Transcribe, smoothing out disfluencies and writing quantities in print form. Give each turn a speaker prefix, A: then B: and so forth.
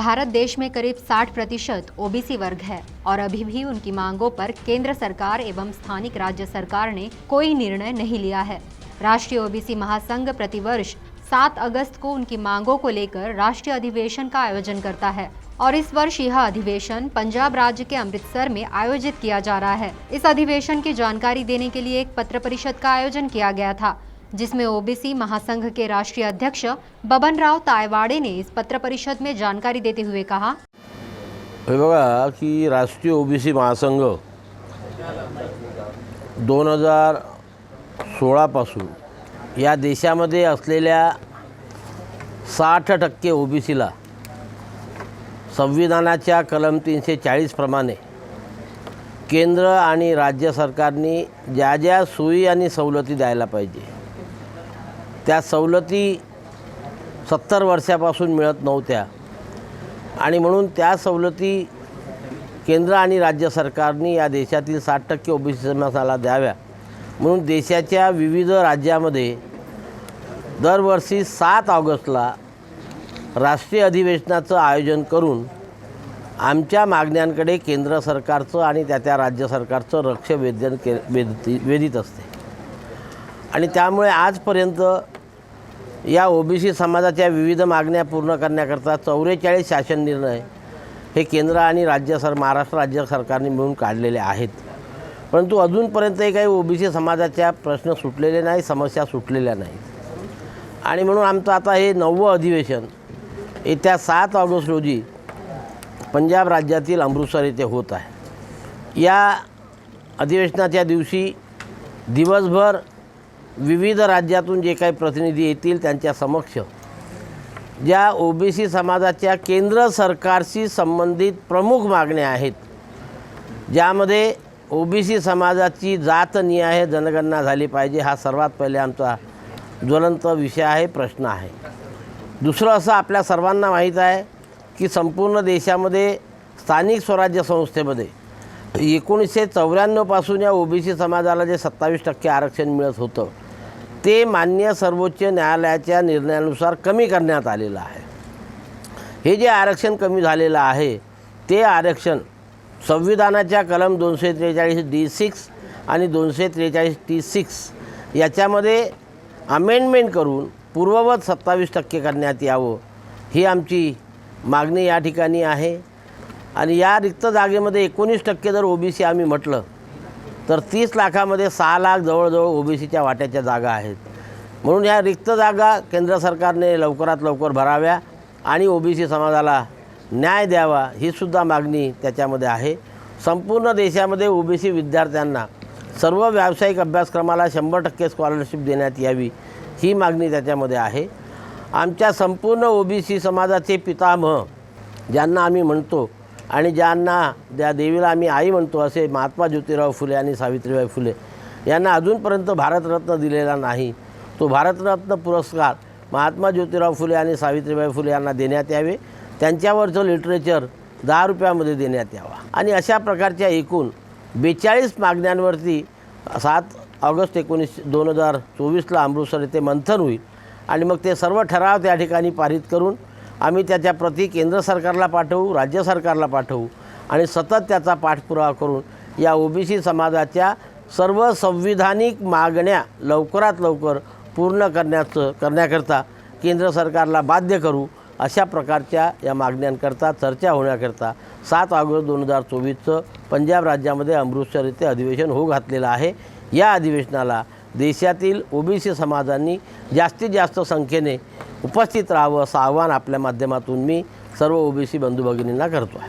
A: भारत देश में करीब 60% ओबीसी वर्ग है और अभी भी उनकी मांगों पर केंद्र सरकार एवं स्थानिक राज्य सरकार ने कोई निर्णय नहीं लिया है। राष्ट्रीय ओबीसी महासंघ प्रतिवर्ष 7 अगस्त को उनकी मांगों को लेकर राष्ट्रीय अधिवेशन का आयोजन करता है और इस वर्ष यह अधिवेशन पंजाब राज्य के अमृतसर में आयोजित किया जा रहा है। इस अधिवेशन की जानकारी देने के लिए एक पत्र परिषद का आयोजन किया गया था, जिसमें ओबीसी महासंघ के राष्ट्रीय अध्यक्ष बबन राव तायवाड़े ने इस पत्र परिषद में जानकारी देते हुए कहा,
B: बघा की राष्ट्रीय ओबीसी महासंघ 2016 पासून या देशामध्ये असलेल्या 60% ओबीसीला संविधानाच्या कलम 340 प्रमाणे केंद्र आणि राज्य सरकारनी ज्या ज्या सोयी आणि सवलती द्यायला पाहिजे त्या सवलती 70 वर्षापासून मिळत नव्हत्या आणि म्हणून त्या सवलती केंद्र आणि राज्य सरकारनी या देशातील 60% ओबीसी समाजाला द्याव्या म्हणून देशाच्या विविध राज्यामध्ये दरवर्षी 7 ऑगस्टला राष्ट्रीय अधिवेशनाचं आयोजन करून आमच्या मागण्यांकडे केंद्र सरकारचं आणि त्या राज्य सरकारचं लक्ष वेधित असते। आणि त्यामुळे आजपर्यंत या ओबीसी समाजाच्या विविध मागण्या पूर्ण करण्याकरता 44 शासन निर्णय हे केंद्र आणि महाराष्ट्र राज्य सरकारने मिळून काढलेले आहेत, परंतु अजूनपर्यंतही काही ओबीसी समाजाच्या प्रश्न सुटलेले नाही, समस्या सुटलेल्या नाहीत। आणि म्हणून आमचं आता हे 9वं अधिवेशन येत्या 7 ऑगस्ट रोजी पंजाब राज्यातील अमृतसर येथे होत आहे। या अधिवेशनाच्या दिवशी दिवसभर विविध राज्यातून जे काही प्रतिनिधी येतील त्यांच्या समक्ष ज्या ओबीसी समाजाच्या केंद्र सरकारशी संबंधित प्रमुख मागण्या आहेत, ज्यामध्ये ओबीसी समाजाची जातनिहाय जनगणना झाली पाहिजे हा सर्वात पहिले आमचा ज्वलंत विषय आहे, प्रश्न आहे। दुसरं असं आपल्या सर्वांना माहीत आहे की संपूर्ण देशामध्ये स्थानिक स्वराज्य संस्थेमध्ये 1994 पासून या ओबीसी समाजाला जे 27% आरक्षण मिळत होतं ते माननीय सर्वोच्च न्यायालयाच्या निर्णयानुसार कमी करण्यात आलेलं आहे। हे जे आरक्षण कमी झालेलं आहे ते आरक्षण संविधानाच्या कलम 243D6 आणि 243T6 याच्यामध्ये अमेंडमेंट करून पूर्ववत 27% करण्यात यावं ही आमची मागणी या ठिकाणी आहे। आणि या रिक्त जागेमध्ये 19% जर ओबीसी आम्ही म्हटलं तर 30 लाखामध्ये 6 लाख जवळजवळ ओबीसीच्या वाट्याच्या जागा आहेत। म्हणून या रिक्त जागा केंद्र सरकारने लवकरात लवकर भराव्या आणि ओबीसी समाजाला न्याय द्यावा ही सुद्धा मागणी त्याच्यामध्ये आहे। संपूर्ण देशामध्ये ओबीसी विद्यार्थ्यांना सर्व व्यावसायिक अभ्यासक्रमाला 100% स्कॉलरशिप देण्यात यावी ही मागणी त्याच्यामध्ये आहे। आमच्या संपूर्ण ओबीसी समाजाचे पितामह ज्यांना आम्ही म्हणतो आणि ज्यांना त्या देवीला आम्ही आई म्हणतो असे महात्मा ज्योतिराव फुले आणि सावित्रीबाई फुले यांना अजूनपर्यंत भारतरत्न दिलेला नाही। तो भारतरत्न पुरस्कार महात्मा ज्योतिराव फुले आणि सावित्रीबाई फुले यांना देण्यात यावे, त्यांच्यावरचं लिटरेचर 10 रुपयामध्ये देण्यात यावा। आणि अशा प्रकारच्या एकूण 42 मागण्यांवरती 7 ऑगस्ट 2024ला अमृतसर येथे मंथन होईल आणि मग ते सर्व ठराव त्या ठिकाणी पारित करून आम्ही त्याच्या प्रति केंद्र सरकारला पाठवू, राज्य सरकारला पाठवू आणि सतत त्याचा पाठपुरावा करून या ओबीसी समाजाच्या सर्व संविधानिक मागण्या लवकरात लवकर पूर्ण करण्याकरता केंद्र सरकारला बाध्य करू। अशा प्रकारच्या या मागण्यांकरता चर्चा होण्याकरता 7 ऑगस्ट 2024चं पंजाब राज्यामध्ये अमृतसर येथे अधिवेशन होऊ घातलेलं आहे। या अधिवेशनाला देशातील ओबीसी समाजांनी जास्तीत जास्त संख्येने उपस्थित राहावं असं आवाहन आपल्या माध्यमातून मी सर्व ओबीसी बंधू भगिनींना करतो आहे।